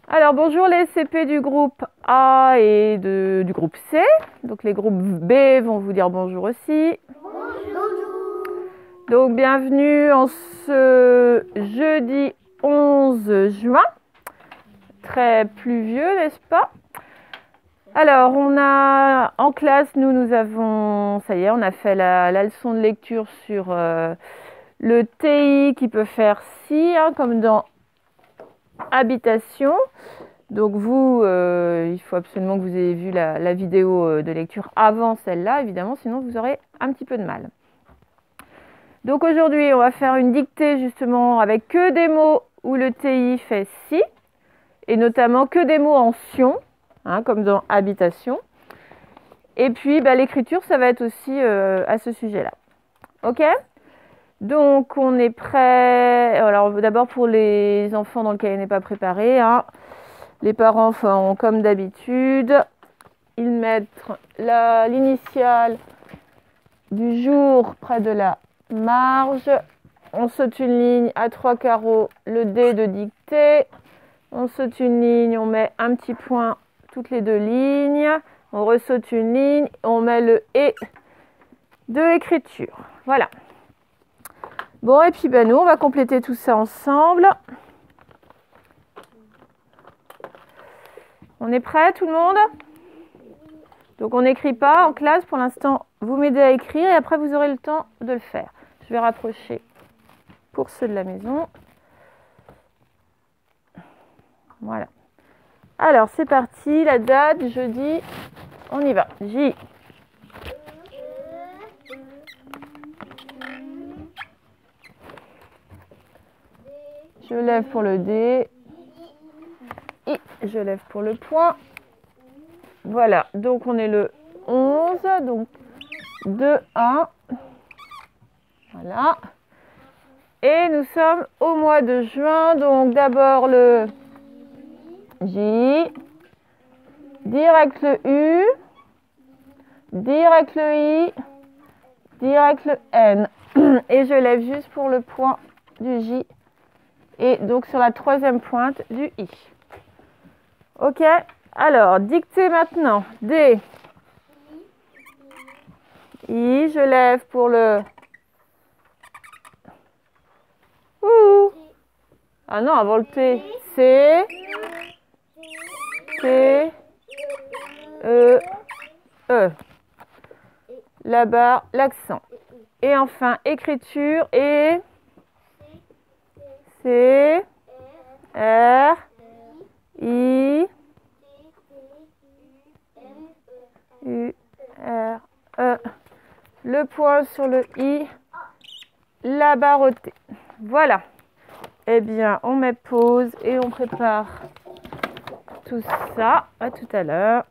Alors bonjour les CP du groupe A et du groupe C. Donc les groupes B vont vous dire bonjour aussi. Bonjour. Donc bienvenue en ce jeudi 11 juin. Très pluvieux, n'est-ce pas? Alors on a en classe, nous avons, ça y est, on a fait la leçon de lecture sur le TI qui peut faire si, comme dans habitation. Donc vous, il faut absolument que vous ayez vu la vidéo de lecture avant celle-là, évidemment, sinon vous aurez un petit peu de mal. Donc aujourd'hui, on va faire une dictée justement avec que des mots où le TI fait si, et notamment que des mots en sion, comme dans habitation. Et puis l'écriture, ça va être aussi à ce sujet-là. Ok ? Donc on est prêt. Alors d'abord pour les enfants dans le cahier n'est pas préparé, les parents font comme d'habitude, ils mettent l'initiale du jour près de la marge. On saute une ligne à 3 carreaux, le D de dictée. On saute une ligne, on met un petit point toutes les deux lignes. On ressaute une ligne, on met le E de écriture. Voilà. Bon, et puis nous, on va compléter tout ça ensemble. On est prêt, tout le monde? Donc on n'écrit pas en classe pour l'instant. Vous m'aidez à écrire et après vous aurez le temps de le faire. Je vais rapprocher pour ceux de la maison. Voilà. Alors c'est parti, la date, jeudi, on y va. J. Je lève pour le D. I. Je lève pour le point. Voilà, donc on est le 11, donc 2, 1. Voilà. Et nous sommes au mois de juin, donc d'abord le J, direct le U, direct le I, direct le N. Et je lève juste pour le point du J et donc sur la troisième pointe du I. Ok, alors dictée maintenant. D, I, je lève pour le Ouh. Ah non, avant le T. C, T, E, E. La barre, l'accent. Et enfin, écriture et C, R, I, U, R, E. Le point sur le I, la barre au T. Voilà. Eh bien, on met pause et on prépare tout ça. À tout à l'heure.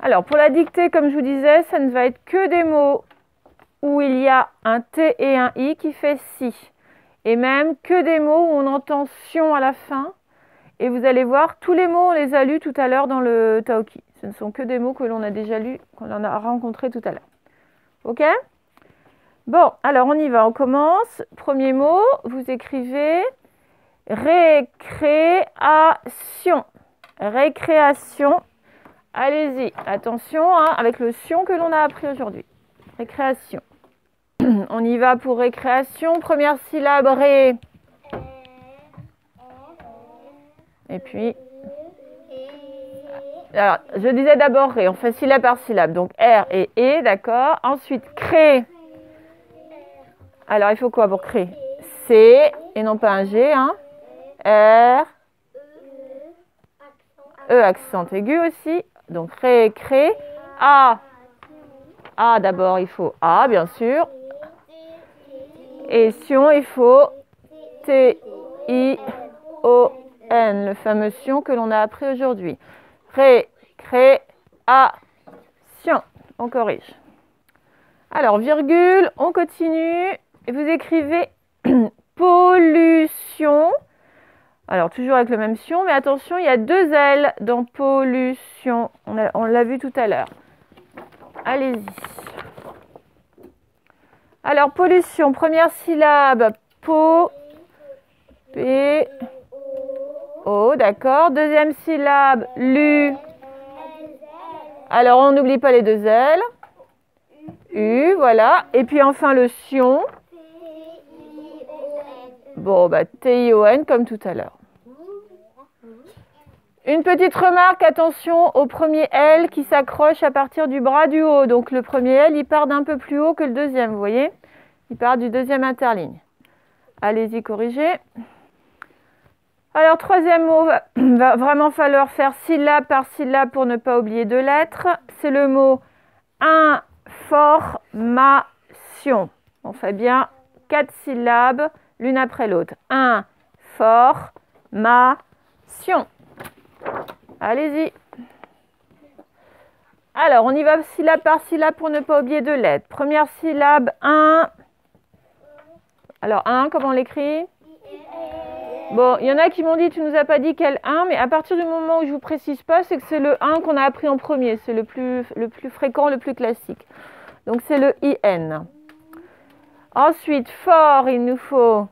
Alors, pour la dictée, comme je vous disais, ça ne va être que des mots où il y a un T et un I qui fait si. Et même que des mots où on entend sion à la fin. Et vous allez voir, tous les mots, on les a lus tout à l'heure dans le Taoki. Ce ne sont que des mots que l'on a déjà lus, qu'on en a rencontrés tout à l'heure. Ok ? Bon, alors on y va, on commence. Premier mot, vous écrivez récréation. Récréation. Allez-y, attention, avec le sion que l'on a appris aujourd'hui. Récréation. On y va pour récréation. Première syllabe, ré. Et puis... Alors, je disais d'abord ré, on fait syllabe par syllabe. Donc R et E, d'accord. Ensuite, cré. Alors, il faut quoi pour créer? C, et non pas un G, R, E, accent aigu aussi. Donc, ré, cré. A. A, d'abord, il faut A, bien sûr. Et sion, il faut T, I, O, N, le fameux sion que l'on a appris aujourd'hui. Récréation. On corrige. Alors, virgule, on continue. Et vous écrivez pollution. Alors, toujours avec le même sion, mais attention, il y a 2 L dans pollution. On l'a vu tout à l'heure. Allez-y. Alors, pollution, première syllabe, po, P, O, d'accord. Deuxième syllabe, lu. Alors, on n'oublie pas les deux L. U, voilà. Et puis enfin le sion. Bon, bah, T-I-O-N comme tout à l'heure. Une petite remarque, attention au premier L qui s'accroche à partir du bras du haut. Donc le premier L, il part d'un peu plus haut que le deuxième, vous voyez? Il part du deuxième interligne. Allez-y, corrigez. Alors, troisième mot, va vraiment falloir faire syllabe par syllabe pour ne pas oublier deux lettres. C'est le mot information. On fait bien 4 syllabes l'une après l'autre. Information. Allez-y. Alors, on y va syllabe par syllabe pour ne pas oublier deux lettres. Première syllabe, un. Alors, un, comment on l'écrit? Bon, il y en a qui m'ont dit, tu nous as pas dit quel 1, mais à partir du moment où je vous précise pas, c'est que c'est le 1 qu'on a appris en premier. C'est le plus fréquent, le plus classique. Donc, c'est le IN. Ensuite, fort, il nous faut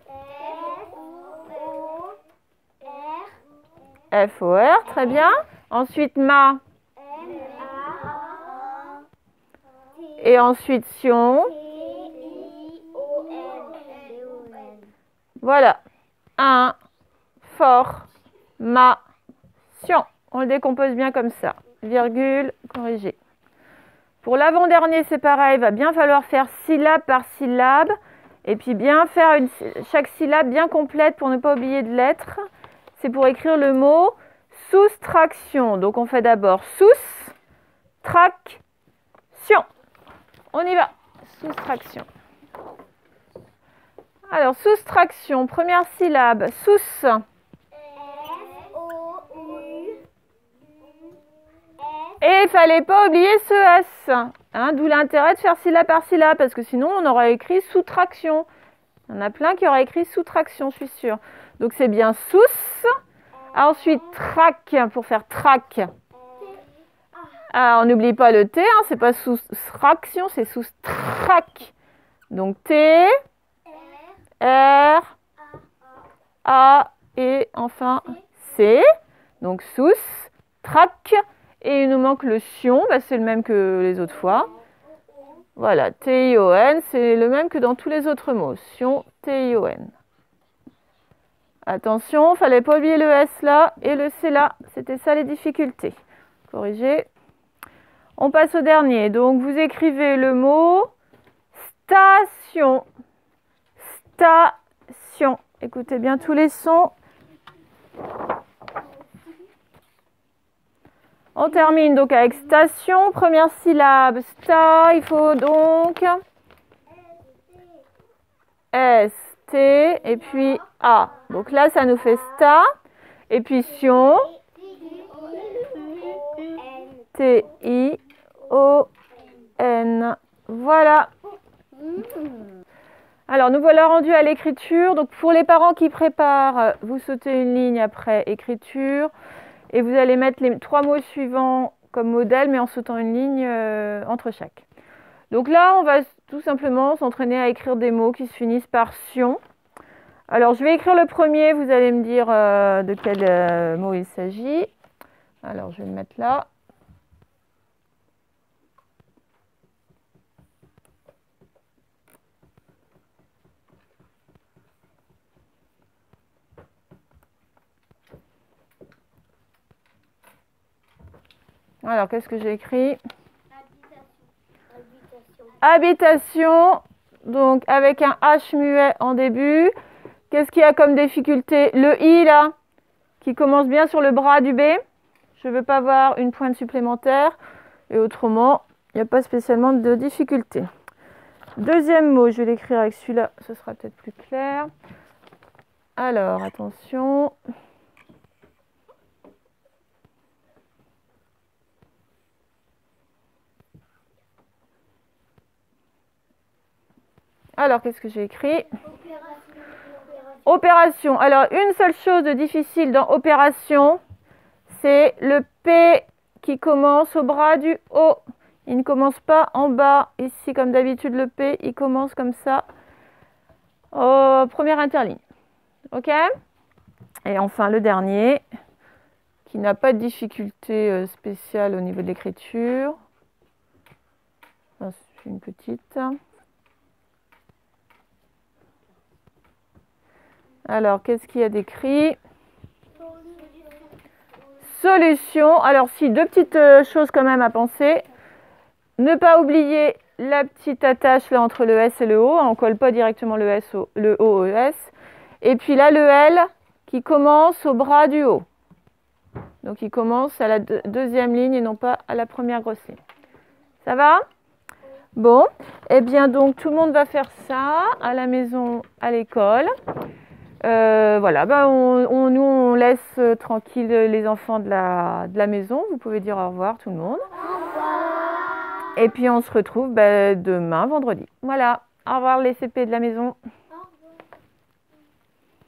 F-O-R, très bien. Ensuite, ma. Et ensuite, sion. Voilà. Un, fort, ma, sion. On le décompose bien comme ça. Virgule, corrigé. Pour l'avant-dernier, c'est pareil. Il va bien falloir faire syllabe par syllabe. Et puis bien faire chaque syllabe bien complète pour ne pas oublier de lettres. C'est pour écrire le mot soustraction. Donc on fait d'abord soustraction. On y va. Soustraction. Alors, soustraction, première syllabe, sous. Et il ne fallait pas oublier ce S. Hein, d'où l'intérêt de faire syllabe par syllabe, parce que sinon on aurait écrit soustraction. Il y en a plein qui auraient écrit soustraction, je suis sûre. Donc c'est bien sous. Ensuite, trac, pour faire trac. Ah, on n'oublie pas le T, hein, c'est pas soustraction, c'est soustrac. Donc T, R, A et enfin C. Donc sous, trac. Et il nous manque le sion, bah, c'est le même que les autres fois. Voilà, T-I-O-N, c'est le même que dans tous les autres mots. Sion, T-I-O-N. Attention, il ne fallait pas oublier le S là et le C là. C'était ça les difficultés. Corrigez. On passe au dernier. Donc, vous écrivez le mot station. Station. Écoutez bien tous les sons. On termine donc avec station. Première syllabe, sta. Il faut donc S, T et puis A. Donc là, ça nous fait sta. Et puis sion. T-I-O-N. Voilà. Alors, nous voilà rendus à l'écriture. Donc, pour les parents qui préparent, vous sautez une ligne après écriture. Et vous allez mettre les 3 mots suivants comme modèle, mais en sautant une ligne entre chaque. Donc là, on va tout simplement s'entraîner à écrire des mots qui se finissent par sion. Alors, je vais écrire le premier. Vous allez me dire de quel mot il s'agit. Alors, je vais le mettre là. Alors, qu'est-ce que j'ai écrit? Habitation. Donc, avec un H muet en début. Qu'est-ce qu'il y a comme difficulté? Le I, là, qui commence bien sur le bras du B. Je ne veux pas avoir une pointe supplémentaire. Et autrement, il n'y a pas spécialement de difficulté. Deuxième mot, je vais l'écrire avec celui-là. Ce sera peut-être plus clair. Alors, attention. Alors, qu'est-ce que j'ai écrit? Opération. Alors, une seule chose de difficile dans opération, c'est le P qui commence au bras du haut. Il ne commence pas en bas. Ici, comme d'habitude, le P, il commence comme ça, au première interligne. OK? Et enfin, le dernier, qui n'a pas de difficulté spéciale au niveau de l'écriture. C'est une petite. Alors, qu'est-ce qu'il y a d'écrit? Solution. Alors, si, deux petites choses quand même à penser. Ne pas oublier la petite attache là entre le S et le O. On ne colle pas directement le O au S. Et puis là, le L qui commence au bras du haut. Donc, il commence à la deuxième ligne et non pas à la première grosse ligne. Ça va? Bon. Eh bien, donc, tout le monde va faire ça à la maison, à l'école. Voilà, ben nous on laisse tranquille les enfants de la maison. Vous pouvez dire au revoir tout le monde. Au revoir. Et puis on se retrouve demain, vendredi. Voilà, au revoir les CP de la maison.